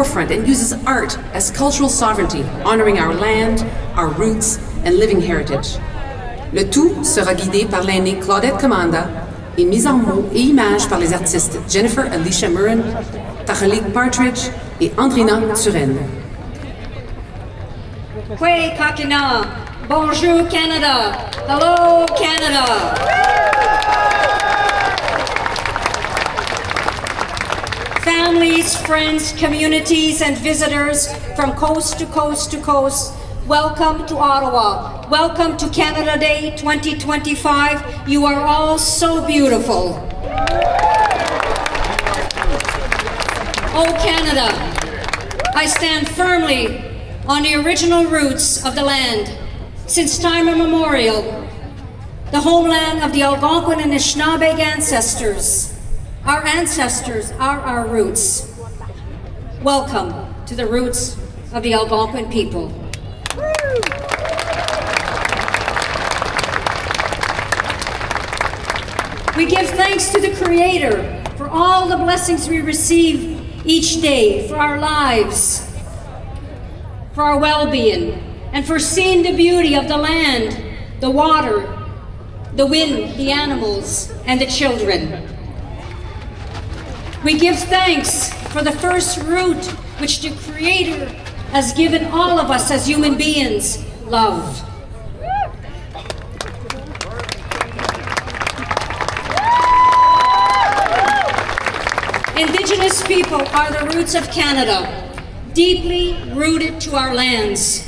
forefront and uses art as cultural sovereignty, honoring our land, our roots, and living heritage. Le tout sera guidé par l'aînée Claudette Commanda et mis en mots et images par les artistes Jennifer Alicia Murren, Tachalik Partridge et Andrina Turenne. Kwe Kakina, Bonjour Canada, Hello Canada. Families, friends, communities, and visitors from coast to coast to coast, welcome to Ottawa. Welcome to Canada Day 2025. You are all so beautiful. Oh Canada, I stand firmly on the original roots of the land. Since time immemorial, the homeland of the Algonquin and Anishinaabe ancestors. Our ancestors are our roots. Welcome to the roots of the Algonquin people. We give thanks to the Creator for all the blessings we receive each day, for our lives, for our well-being, and for seeing the beauty of the land, the water, the wind, the animals, and the children. We give thanks for the first root which the Creator has given all of us as human beings, love. Indigenous people are the roots of Canada, deeply rooted to our lands.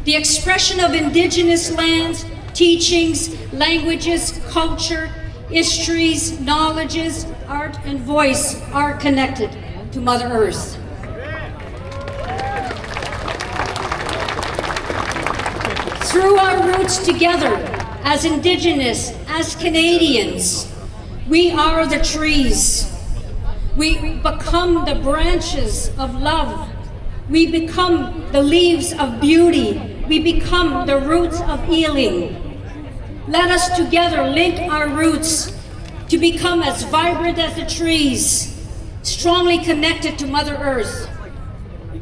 The expression of Indigenous lands, teachings, languages, culture, histories, knowledges, art, and voice are connected to Mother Earth. Through our roots together, as Indigenous, as Canadians, we are the trees. We become the branches of love. We become the leaves of beauty. We become the roots of healing. Let us together link our roots to become as vibrant as the trees, strongly connected to Mother Earth,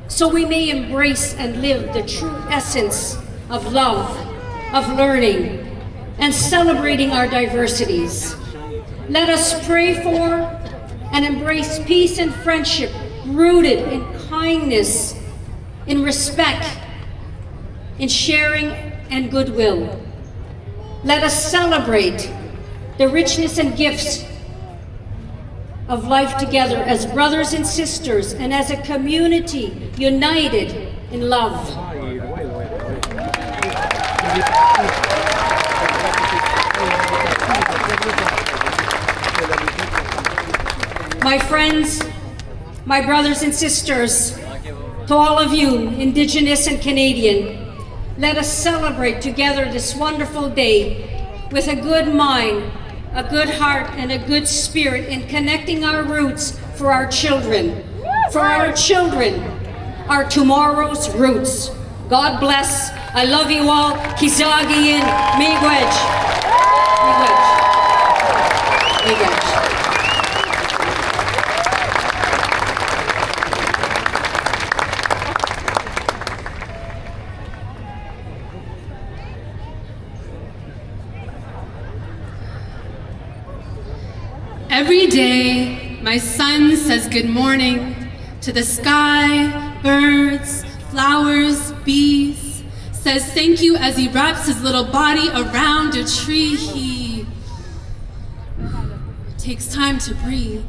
so we may embrace and live the true essence of love, of learning, and celebrating our diversities. Let us pray for and embrace peace and friendship rooted in kindness, in respect, in sharing and goodwill. Let us celebrate the richness and gifts of life together as brothers and sisters and as a community united in love. My friends, my brothers and sisters, to all of you, Indigenous and Canadian, let us celebrate together this wonderful day with a good mind, a good heart, and a good spirit in connecting our roots for our children. For our children, our tomorrow's roots. God bless. I love you all. Kizagian, miigwech. Miigwech. Miigwech. Every day, my son says good morning to the sky, birds, flowers, bees, says thank you as he wraps his little body around a tree. He takes time to breathe.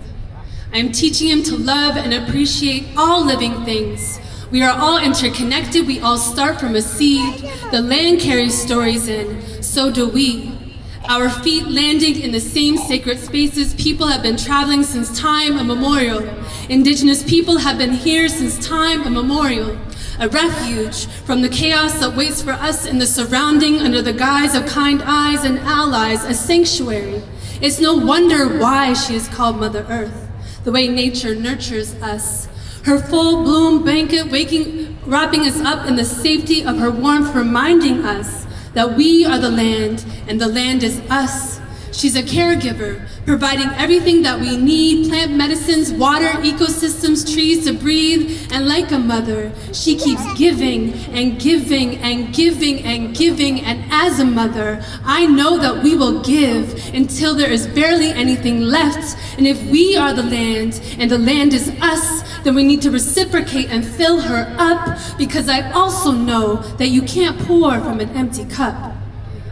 I'm teaching him to love and appreciate all living things. We are all interconnected. We all start from a seed. The land carries stories in, so do we. Our feet landing in the same sacred spaces. People have been traveling since time immemorial. Indigenous people have been here since time immemorial. A refuge from the chaos that waits for us in the surrounding under the guise of kind eyes and allies, a sanctuary. It's no wonder why she is called Mother Earth, the way nature nurtures us. Her full bloom blanket wrapping us up in the safety of her warmth, reminding us that we are the land and the land is us. She's a caregiver, providing everything that we need, plant medicines, water, ecosystems, trees to breathe, and like a mother, she keeps giving and giving and giving and giving, and as a mother, I know that we will give until there is barely anything left, and if we are the land, and the land is us, then we need to reciprocate and fill her up, because I also know that you can't pour from an empty cup.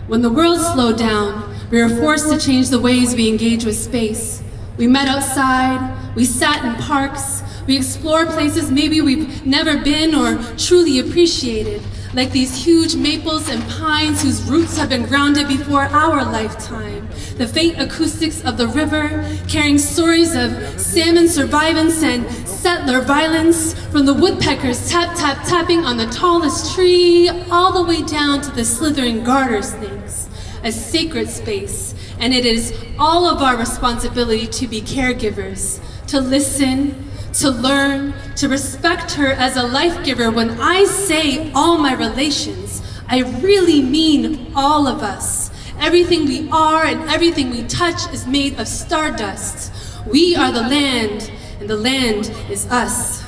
When the world slowed down, we were forced to change the ways we engage with space. We met outside, we sat in parks, we explored places maybe we've never been or truly appreciated, like these huge maples and pines whose roots have been grounded before our lifetime. The faint acoustics of the river, carrying stories of salmon survivance and settler violence, from the woodpeckers tapping on the tallest tree, all the way down to the slithering garter snakes. A sacred space, and it is all of our responsibility to be caregivers, to listen, to learn, to respect her as a life giver. When I say all my relations, I really mean all of us. Everything we are and everything we touch is made of stardust. We are the land, and the land is us.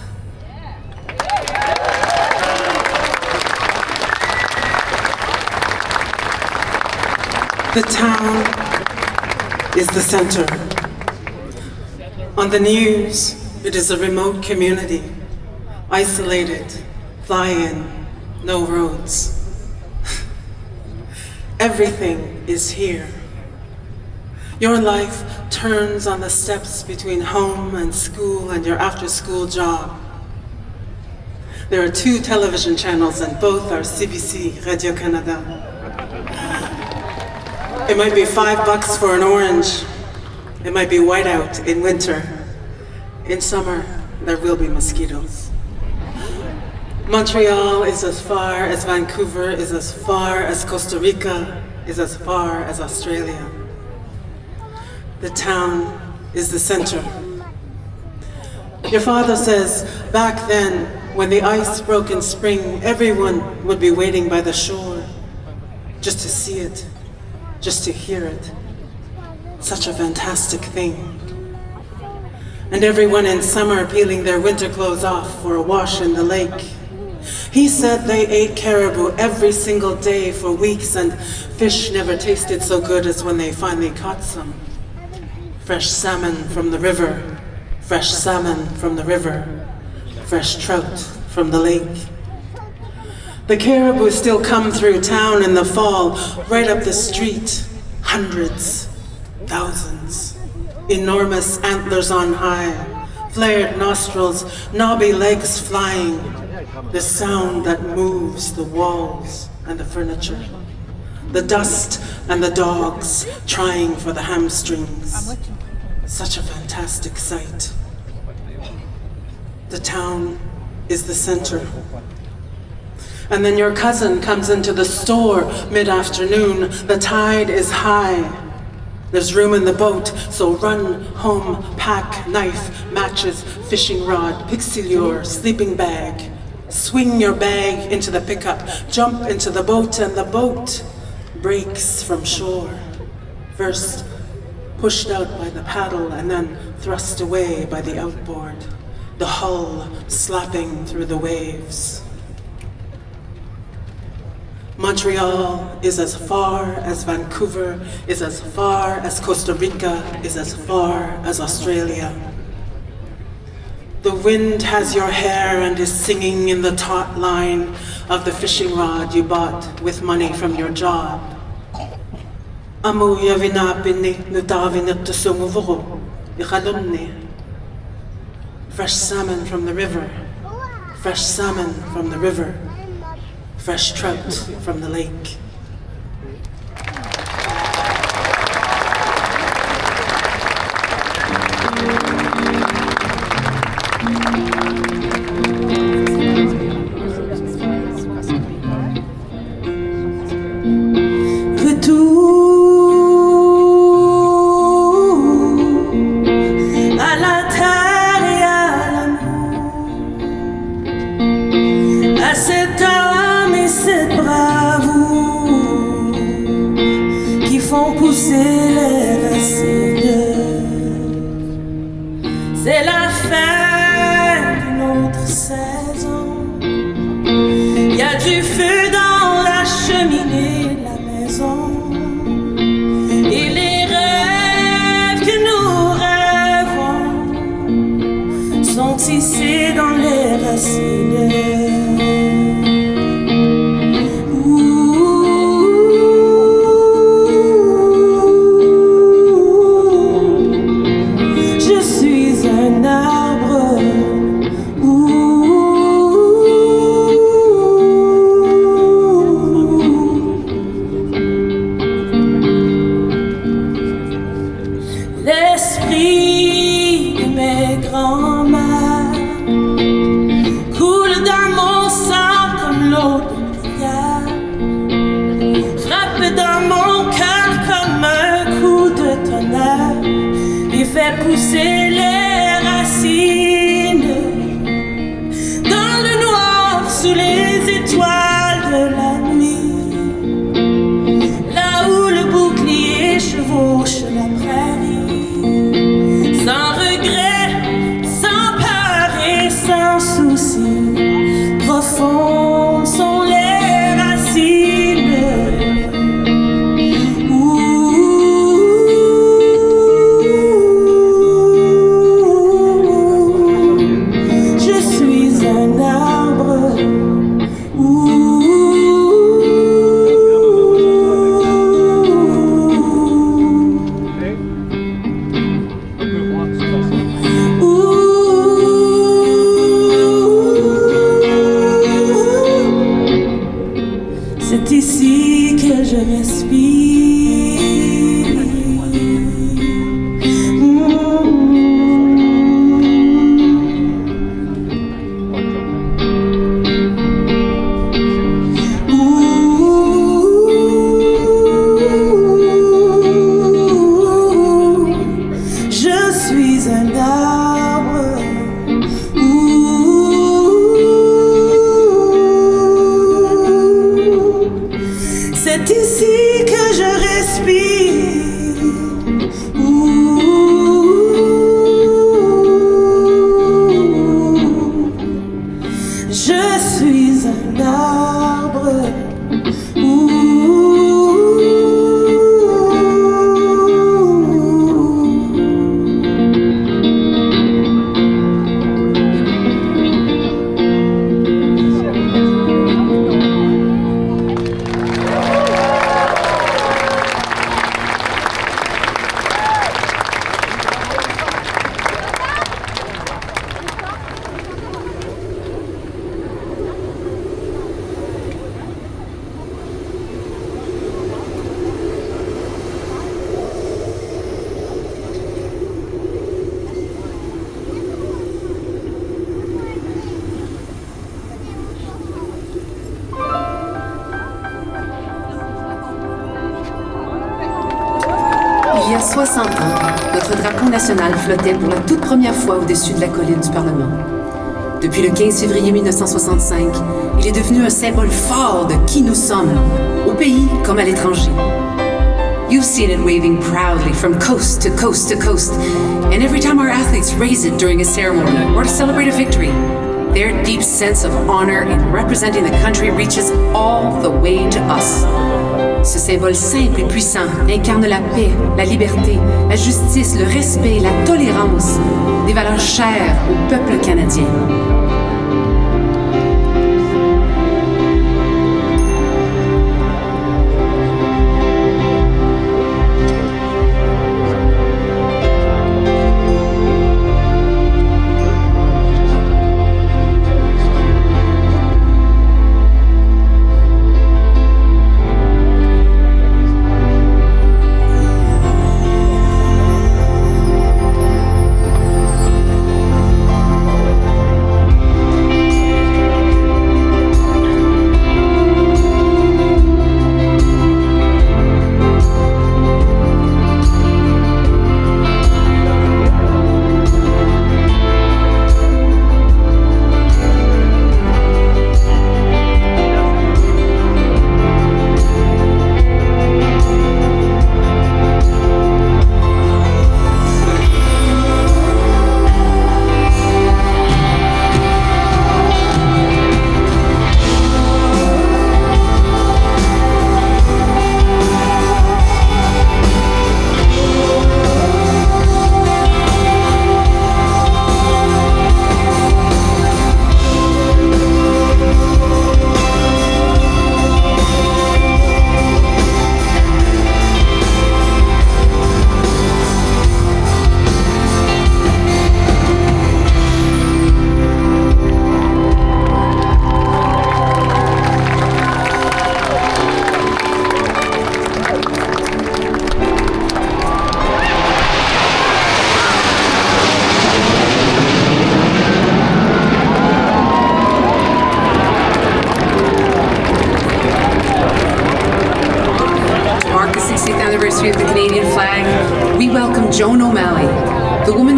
The town is the center. On the news, it is a remote community, isolated, fly-in, no roads. Everything is here. Your life turns on the steps between home and school and your after-school job. There are 2 television channels and both are CBC, Radio-Canada. It might be $5 for an orange. It might be whiteout in winter. In summer, there will be mosquitoes. Montreal is as far as Vancouver, is as far as Costa Rica, is as far as Australia. The town is the center. Your father says, back then, when the ice broke in spring, everyone would be waiting by the shore just to see it. Just to hear it. Such a fantastic thing. And everyone in summer peeling their winter clothes off for a wash in the lake. He said they ate caribou every single day for weeks, and fish never tasted so good as when they finally caught some. Fresh salmon from the river, fresh salmon from the river, fresh trout from the lake. The caribou still come through town in the fall, right up the street. Hundreds, thousands, enormous antlers on high, flared nostrils, knobby legs flying, the sound that moves the walls and the furniture, the dust and the dogs trying for the hamstrings. Such a fantastic sight. The town is the center. And then your cousin comes into the store mid-afternoon. The tide is high. There's room in the boat, so run home, pack, knife, matches, fishing rod, pixie lure, sleeping bag. Swing your bag into the pickup, jump into the boat, and the boat breaks from shore. First pushed out by the paddle and then thrust away by the outboard, the hull slapping through the waves. Montreal is as far as Vancouver, is as far as Costa Rica, is as far as Australia. The wind has your hair and is singing in the taut line of the fishing rod you bought with money from your job. Fresh salmon from the river, fresh salmon from the river. Fresh trout from the lake. Retour à la terre et à l'amour, à cet homme et cette bravoure qui font pousser les du feu dans la cheminée de la maison. Et les rêves que nous rêvons sont tissés dans les racines. Je suis un arbre. L'esprit de mes grands-mères coule dans mon sang comme l'eau de prière, frappe dans mon cœur comme un coup de tonnerre et fait pousser les racines dans le noir sous les étoiles de la nuit, là où le bouclier chevauche la prairie. Sans regret, sans peur et sans souci, profondes sont les racines. Je suis un arbre. C'est ici que je respire. Je suis un arbre. C'est ici que je respire. Je suis un arbre. Il y a 60 ans, notre drapeau national flottait pour la toute première fois au-dessus de la colline du Parlement. Depuis le 15 février 1965, il est devenu un symbole fort de qui nous sommes, au pays comme à l'étranger. You've seen it waving proudly from coast to coast to coast, and every time our athletes raise it during a ceremony or to celebrate a victory, their deep sense of honor in representing the country reaches all the way to us. Ce symbole simple et puissant incarne la paix, la liberté, la justice, le respect, la tolérance, des valeurs chères au peuple canadien.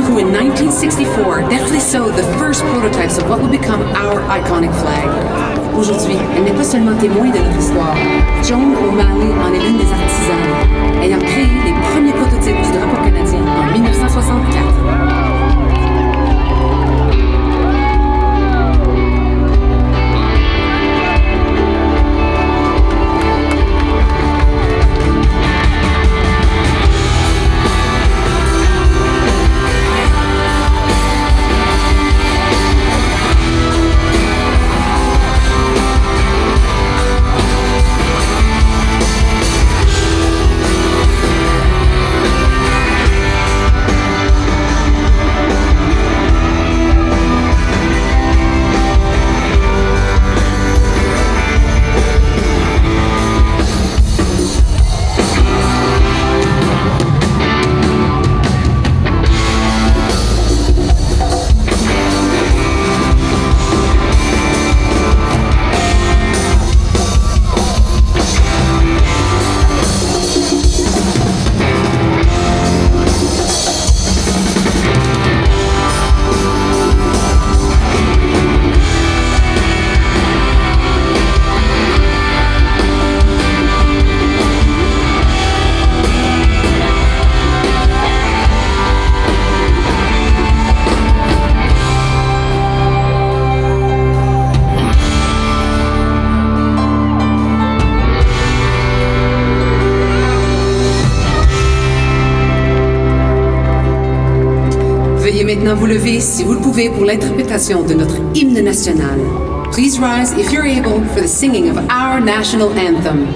man who in 1964 deftly sewed the first prototypes of what would become our iconic flag. Aujourd'hui, elle n'est pas seulement témoin de notre histoire. Joan O'Malley en est l'une des artisanes, ayant créé les premiers prototypes du drapeau canadien en 1964. Veuillez maintenant vous lever, si vous le pouvez, pour l'interprétation de notre hymne national. Please rise if you're able for the singing of our national anthem.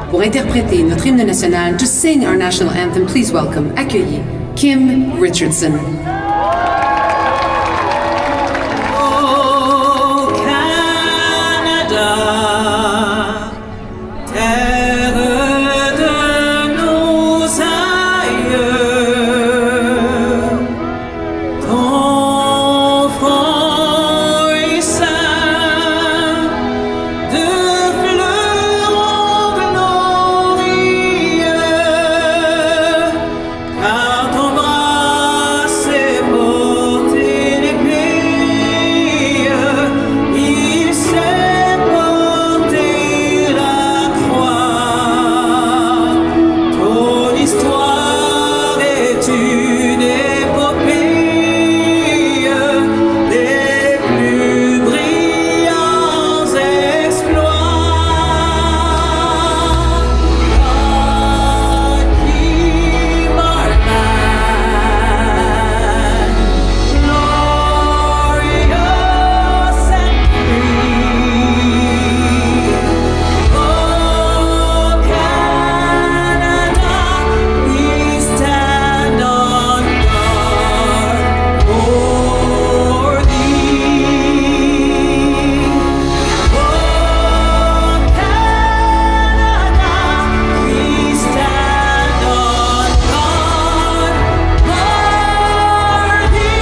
Pour interpréter notre hymne national, to sing our national anthem, please welcome, accueillez Kim Richardson. Oh, Canada, terre de nos aïeux, ton front est ceint de fleurons glorieux, car ton bras s'est porté l'épée, il s'est porté la croix. Ton histoire est une épopée des plus brillants exploits. Keep our land glorious and free. Oh, Canada, we stand on guard for thee. Oh, Canada, we stand on guard for thee.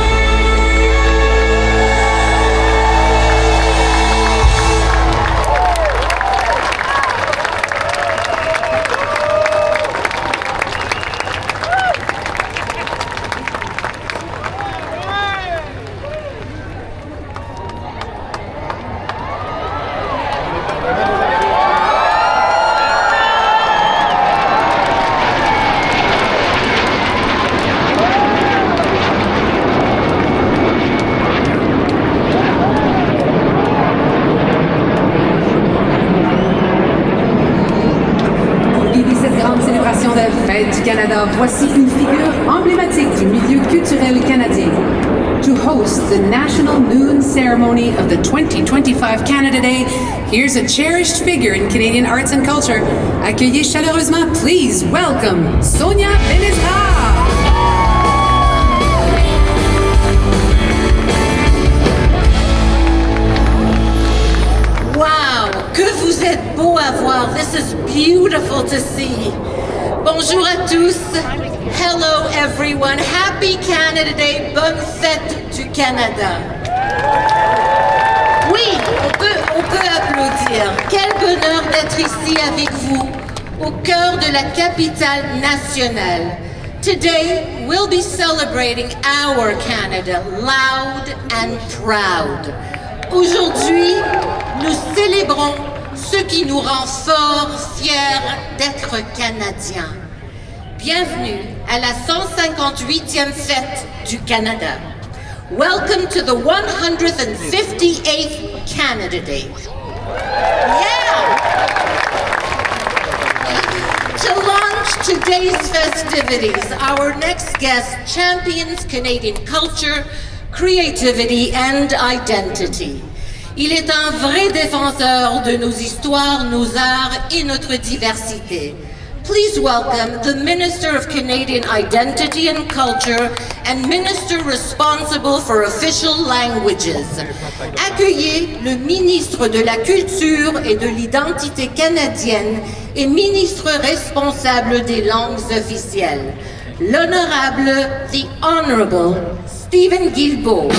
Pour guider cette grande célébration de la fête du Canada, voici une figure emblématique du milieu culturel canadien. To host the National Noon Ceremony of the 2025 Canada Day, here's a cherished figure in Canadian arts and culture. Accueillez chaleureusement, please welcome Sonia Benezra. Wow, que vous êtes beau à voir. This is beautiful to see. Bonjour à tous. Hello everyone. Happy Canada Day. Bonne fête du Canada. Oui, on peut applaudir. Quel bonheur d'être ici avec vous, au cœur de la capitale nationale. Today, we'll be celebrating our Canada loud and proud. Aujourd'hui, nous célébrons ce qui nous rend fort fiers d'être Canadiens. Bienvenue à la 158e fête du Canada. Welcome to the 158th Canada Day. Yeah! To launch today's festivities, our next guest champions Canadian culture, creativity and identity. Il est un vrai défenseur de nos histoires, nos arts et notre diversité. Please welcome the Minister of Canadian Identity and Culture and Minister responsible for official languages. Accueillez le ministre de la Culture et de l'Identité canadienne et ministre responsable des langues officielles, l'honorable, the Honorable Stephen Guilbeault.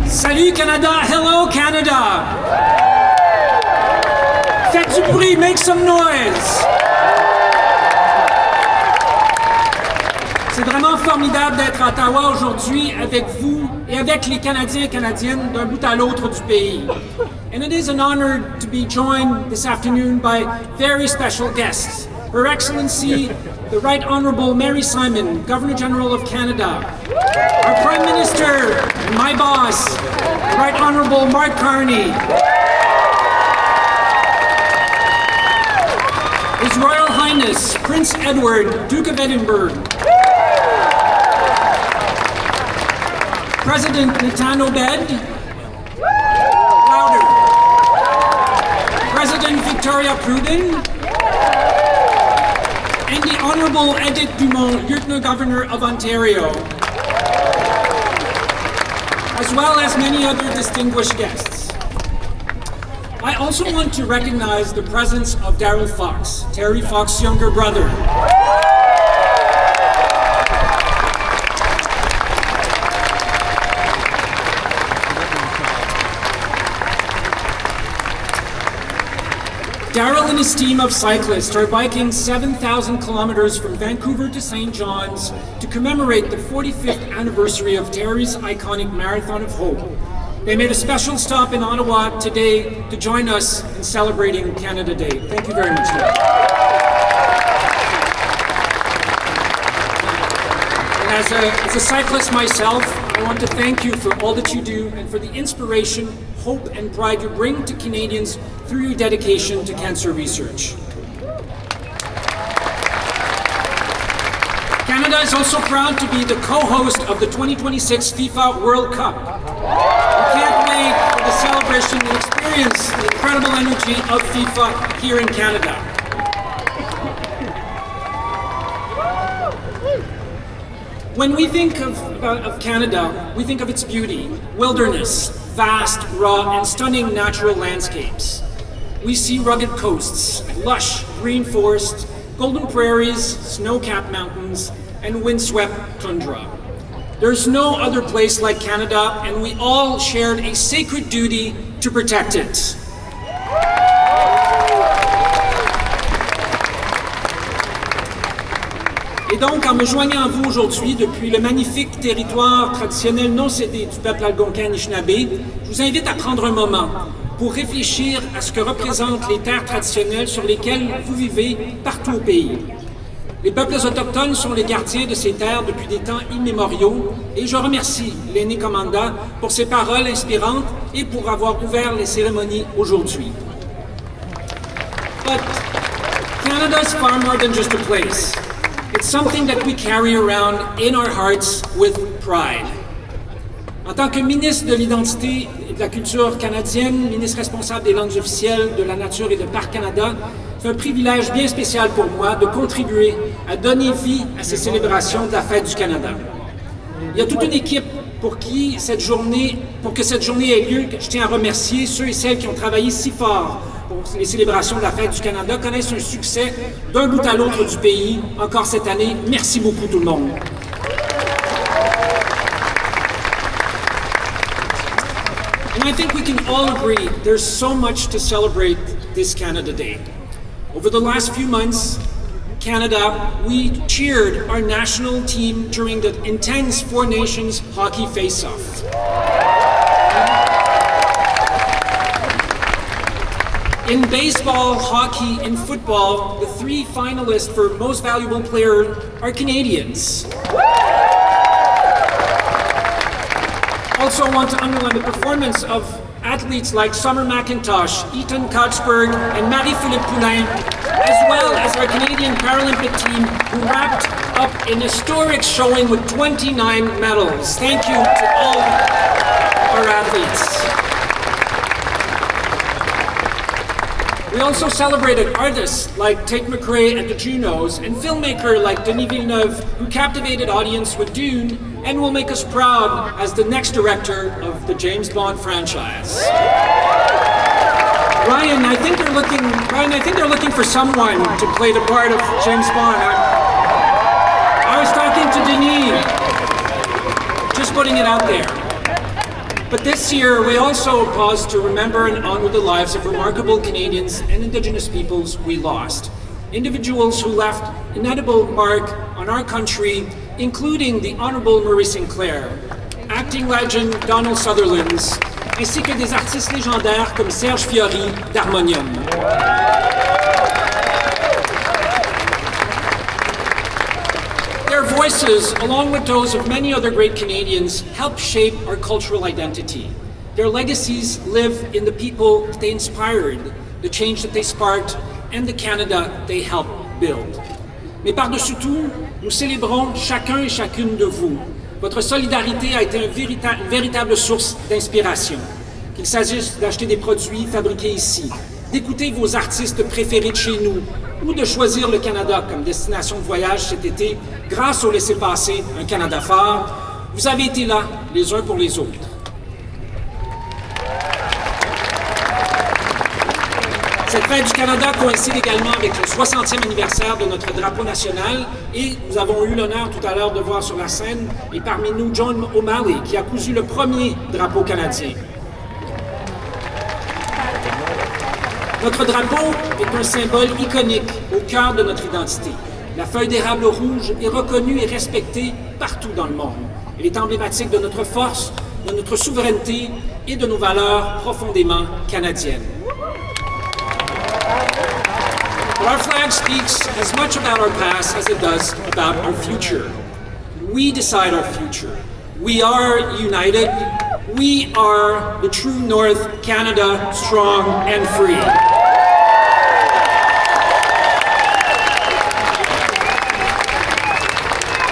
Salut Canada, hello Canada! Faites du bruit, make some noise! C'est vraiment formidable d'être à Ottawa aujourd'hui avec vous et avec les Canadiens et Canadiennes d'un bout à l'autre du pays. And it is an honor to be joined this afternoon by very special guests. Her Excellency, the Right Honourable Mary Simon, Governor-General of Canada. Our Prime Minister, and my boss, the Right Honourable Mark Carney. His Royal Highness, Prince Edward, Duke of Edinburgh. President Natan Obed. Louder. President Victoria Pruden. And the Honourable Edith Dumont, Lieutenant Governor of Ontario, as well as many other distinguished guests. I also want to recognize the presence of Darryl Fox, Terry Fox's younger brother. Darryl and his team of cyclists are biking 7,000 kilometers from Vancouver to St. John's to commemorate the 45th anniversary of Terry's iconic Marathon of Hope. They made a special stop in Ottawa today to join us in celebrating Canada Day. Thank you very much. And as a cyclist myself, I want to thank you for all that you do and for the inspiration, hope, and pride you bring to Canadians through your dedication to cancer research. Canada is also proud to be the co-host of the 2026 FIFA World Cup. We can't wait for the celebration and experience the incredible energy of FIFA here in Canada. When we think of Canada, we think of its beauty, wilderness, vast, raw, and stunning natural landscapes. We see rugged coasts, lush green forests, golden prairies, snow-capped mountains, and windswept tundra. There's no other place like Canada, and we all shared a sacred duty to protect it. Et donc, en me joignant à vous aujourd'hui, depuis le magnifique territoire traditionnel non cédé du peuple algonquin-anishinaabe, je vous invite à prendre un moment pour réfléchir à ce que représentent les terres traditionnelles sur lesquelles vous vivez partout au pays. Les peuples autochtones sont les gardiens de ces terres depuis des temps immémoriaux et je remercie l'aîné commandant pour ses paroles inspirantes et pour avoir ouvert les cérémonies aujourd'hui. But Canada is far more than just a place. It's something that we carry around in our hearts with pride. En tant que ministre de l'Identité et de la Culture canadienne, ministre responsable des langues officielles, de la nature et de Parc Canada, c'est un privilège bien spécial pour moi de contribuer à donner vie à ces célébrations de la Fête du Canada. Il y a toute une équipe pour que cette journée ait lieu. Je tiens à remercier ceux et celles qui ont travaillé si fort pour les célébrations de la Fête du Canada, connaissent un succès d'un bout à l'autre du pays encore cette année. Merci beaucoup tout le monde. I think we can all agree there's so much to celebrate this Canada Day. Over the last few months, Canada, we cheered our national team during the intense Four Nations hockey face-off. In baseball, hockey, and football, the three finalists for Most Valuable Player are Canadians. Also want to underline the performance of athletes like Summer McIntosh, Ethan Kotsberg, and Marie-Philippe Poulin, as well as our Canadian Paralympic team, who wrapped up an historic showing with 29 medals. Thank you to all our athletes. We also celebrated artists like Tate McRae at the Junos and filmmaker like Denis Villeneuve, who captivated audience with Dune and will make us proud as the next director of the James Bond franchise. Ryan, I think they're looking for someone to play the part of James Bond. I was talking to Denis, just putting it out there. But this year, we also paused to remember and honor the lives of remarkable Canadians and Indigenous peoples we lost. Individuals who left an indelible mark on our country, including the Honorable Murray Sinclair, acting legend Donald Sutherland, ainsi que des artistes légendaires comme Serge Fiori d'Harmonium. Their voices, along with those of many other great Canadians, help shape our cultural identity. Their legacies live in the people they inspired, the change that they sparked, and the Canada they helped build. Mais par-dessus tout, nous célébrons chacun et chacune de vous. Votre solidarité a été une véritable source d'inspiration. Qu'il s'agisse d'acheter des produits fabriqués ici, d'écouter vos artistes préférés de chez nous, ou de choisir le Canada comme destination de voyage cet été grâce au laissez-passer Un Canada fort, vous avez été là les uns pour les autres. Cette fête du Canada coïncide également avec le 60e anniversaire de notre drapeau national et nous avons eu l'honneur tout à l'heure de voir sur la scène et parmi nous John O'Malley qui a cousu le premier drapeau canadien. Notre drapeau est un symbole iconique au cœur de notre identité. La feuille d'érable rouge est reconnue et respectée partout dans le monde. Elle est emblématique de notre force, de notre souveraineté et de nos valeurs profondément canadiennes. Our flag speaks as much about our past as it does about our future. We decide our future. We are united. We are the true North, Canada, strong and free.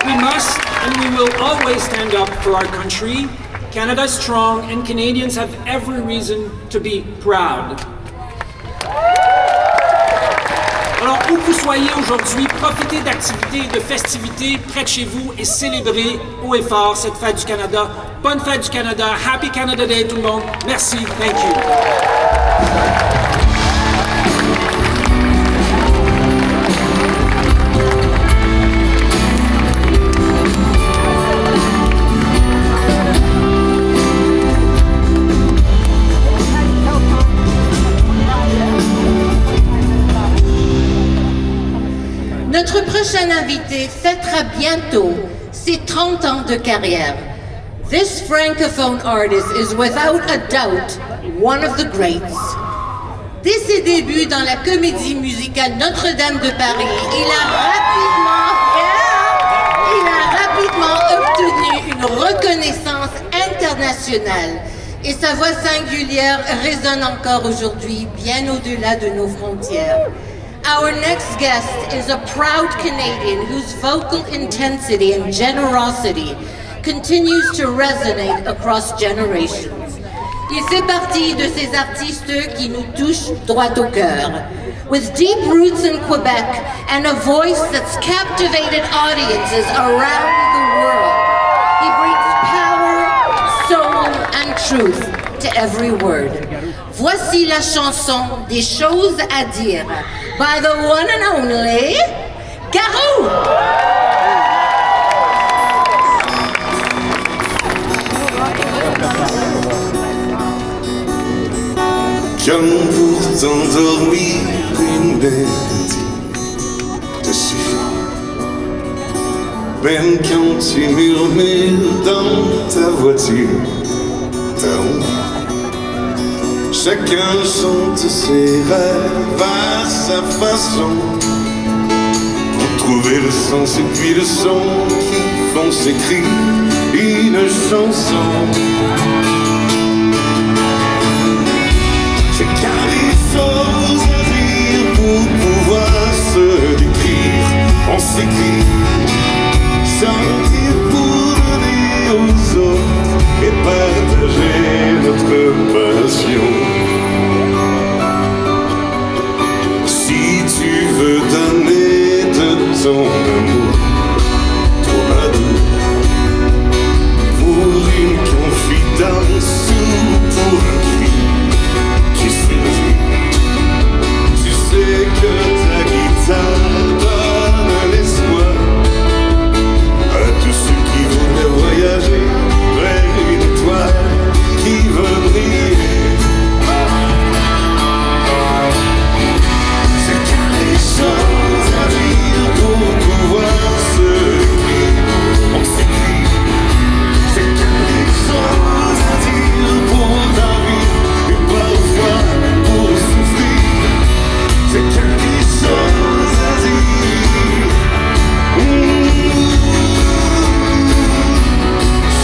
We must and we will always stand up for our country. Canada is strong and Canadians have every reason to be proud. Alors, où que vous soyez aujourd'hui, profitez d'activités et de festivités près de chez vous et célébrez haut et fort cette fête du Canada. Bonne fête du Canada. Happy Canada Day tout le monde. Merci. Thank you. Notre prochain invité fêtera bientôt ses 30 ans de carrière. This francophone artist is without a doubt one of the greats. Dès ses débuts dans la comédie musicale Notre-Dame de Paris, il a rapidement obtenu une reconnaissance internationale et sa voix singulière résonne encore aujourd'hui bien au-delà de nos frontières. Our next guest is a proud Canadian whose vocal intensity and generosity continues to resonate across generations. Il fait partie de ces artistes qui nous touchent droit au cœur. With deep roots in Quebec and a voice that's captivated audiences around the world, he brings power, soul, and truth to every word. Voici la chanson Des choses à dire by the one and only Garou. comme pour t'endormir une mélodie te suffit. Même quand tu murmures dans ta voiture, t'as honte. Chacun chante ses rêves à sa façon, pour trouver le sens et puis le son qui font s'écrire une chanson. Chacun des choses à dire pour pouvoir se décrire. On s'écrit, chanter pour donner aux autres et partager notre passion. Si tu veux donner de ton amour, troubadour, pour une confidence ou pour un cri qui surgit, tu sais que ta guitare donne l'espoir à tous ceux qui voudraient voyager vers une étoile qui veut briller. Choses à dire pour pouvoir se écrire. On s'écrit. C'est qu'un des choses à dire pour la vie et parfois pour souffrir. C'est qu'un des choses à dire.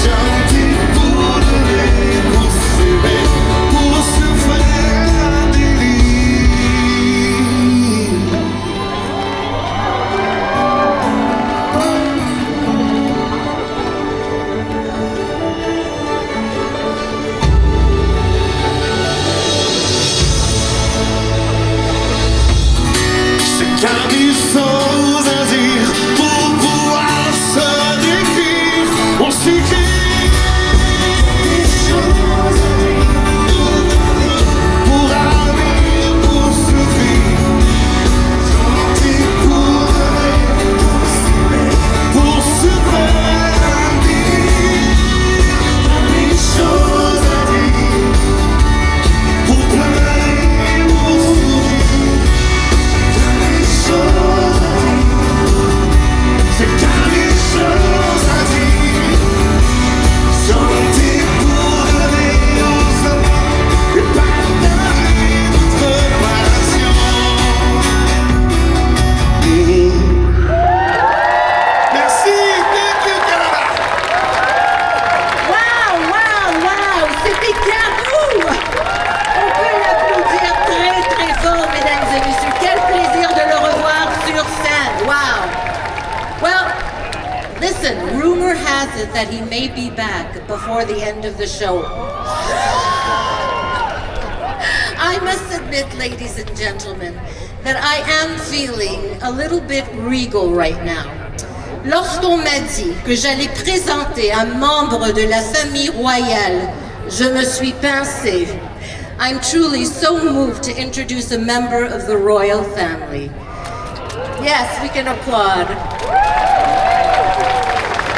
Chanter pour donner, pour s'aimer, pour se faire un délire. Chacun des choses à dire pour pouvoir se décrire. On s'écrit des choses à dire pour aller, pour souffrir. Chanter pour donner, pour se faire un délire. Des choses à dire pour pleurer, pour sourire. C'est qu'un des choses à dire. Chanter pour donner aux autres et partager notre passion. Merci, thank you Canada. Wow! C'était Garou! On peut l'applaudir très très fort, mesdames et messieurs. Quel plaisir de le revoir sur scène. Wow! Well, listen, rumor has it that he may be back before the end of the show. I must admit, ladies and gentlemen, that I am feeling a little bit regal right now. Lorsqu'on m'a dit que j'allais présenter un membre de la famille royale, je me suis pincée. I'm truly so moved to introduce a member of the royal family. Yes, we can applaud.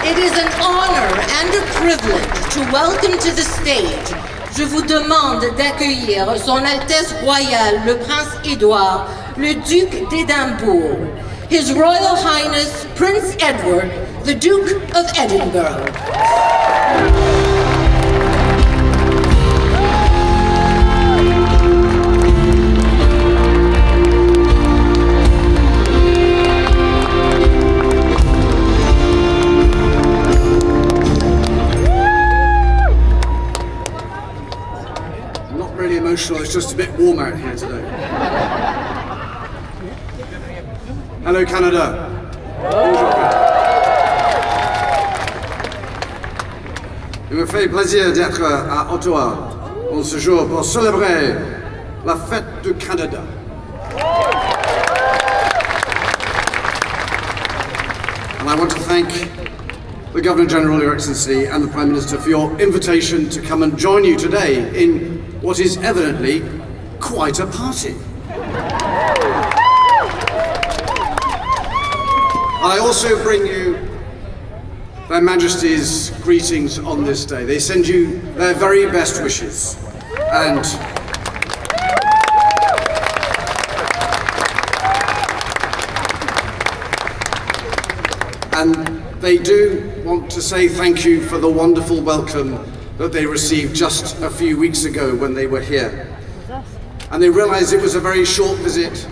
It is an honor and a privilege to welcome to the stage. Je vous demande d'accueillir Son Altesse Royale le Prince Édouard, le Duc d'Édimbourg, His Royal Highness Prince Edward, the Duke of Edinburgh. Emotional, it's just a bit warm out here today. Hello Canada. Il me fait plaisir d'être à Ottawa en ce jour pour célébrer la fête du Canada. And I want to thank the Governor-General, Your Excellency, and the Prime Minister for your invitation to come and join you today in what is evidently quite a party. I also bring you Their Majesty's greetings on this day. They send you their very best wishes. And And they do want to say thank you for the wonderful welcome that they received just a few weeks ago when they were here. And they realized it was a very short visit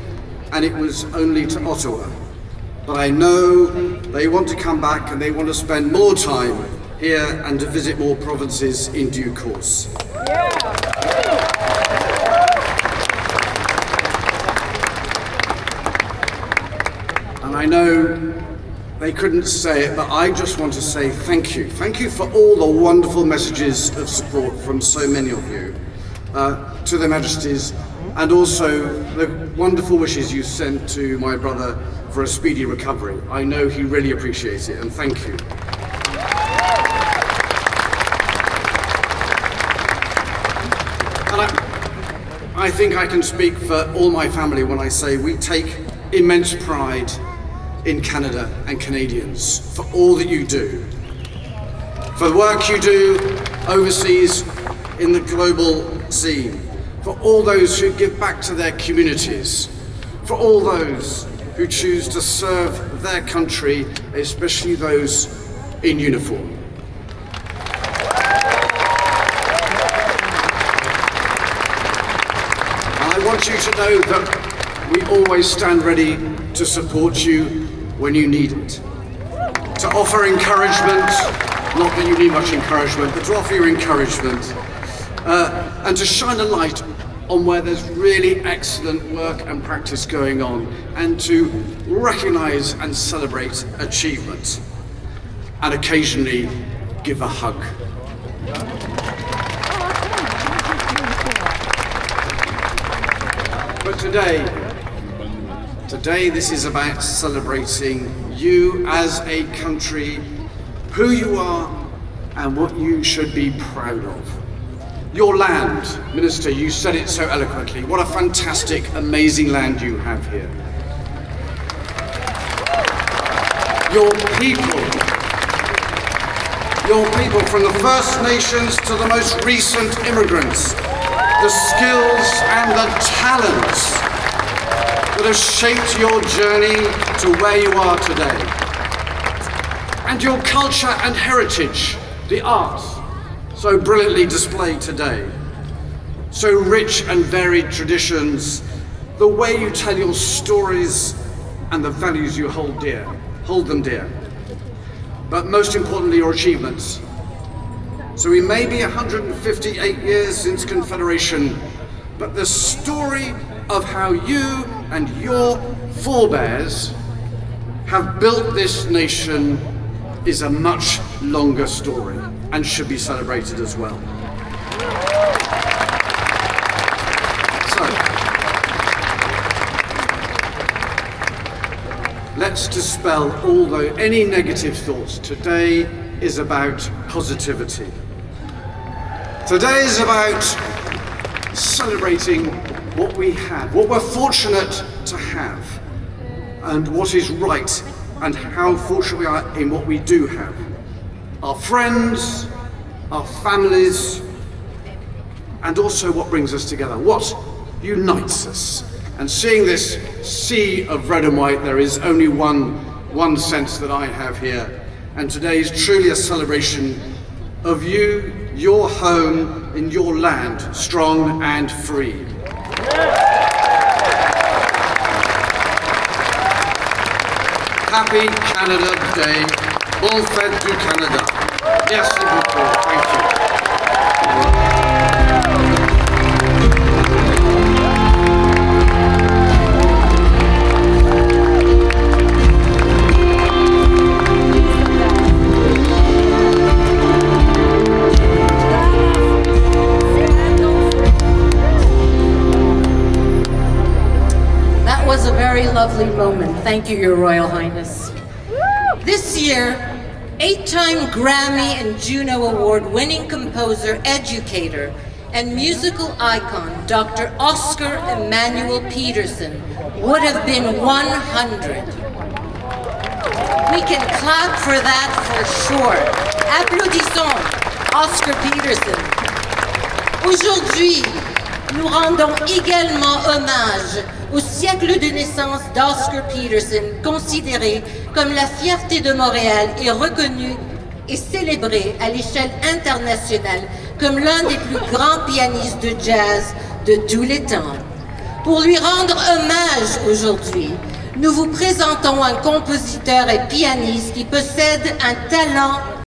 and it was only to Ottawa. But I know they want to come back and they want to spend more time here and to visit more provinces in due course. And I know they couldn't say it, but I just want to say thank you. Thank you for all the wonderful messages of support from so many of you to their Majesties, and also the wonderful wishes you sent to my brother for a speedy recovery. I know he really appreciates it, and thank you. And I think I can speak for all my family when I say we take immense pride in Canada and Canadians for all that you do, for the work you do overseas in the global scene, for all those who give back to their communities, for all those who choose to serve their country, especially those in uniform. And I want you to know that we always stand ready to support you when you need it. To offer encouragement, not that you need much encouragement, but to offer your encouragement, and to shine a light on where there's really excellent work and practice going on, and to recognize and celebrate achievement, and occasionally give a hug. But today this is about celebrating you as a country, who you are and what you should be proud of. Your land, Minister, you said it so eloquently. What a fantastic, amazing land you have here. Your people from the First Nations to the most recent immigrants, the skills and the talents that have shaped your journey to where you are today. And your culture and heritage, the arts, so brilliantly displayed today. So rich and varied traditions, the way you tell your stories and the values you hold them dear. But most importantly, your achievements. So we may be 158 years since Confederation, but the story of how you and your forebears have built this nation is a much longer story and should be celebrated as well. So, let's dispel any negative thoughts. Today is about positivity. Today is about celebrating what we have, what we're fortunate to have, and what is right, and how fortunate we are in what we do have. Our friends, our families, and also what brings us together, what unites us. And seeing this sea of red and white, there is only one sense that I have here, and today is truly a celebration of you, your home, in your land, strong and free. Happy Canada Day. Bonne fête du Canada. Merci beaucoup. Thank you. That was a very lovely moment. Thank you, Your Royal Highness. This year, 8-time Grammy and Juno Award-winning composer, educator, and musical icon, Dr. Oscar Emmanuel Peterson, would have been 100. We can clap for that for sure. Applaudissons Oscar Peterson. Aujourd'hui, nous rendons également hommage au siècle de naissance d'Oscar Peterson, considéré comme la fierté de Montréal et reconnu et célébré à l'échelle internationale comme l'un des plus grands pianistes de jazz de tous les temps. Pour lui rendre hommage aujourd'hui, nous vous présentons un compositeur et pianiste qui possède un talent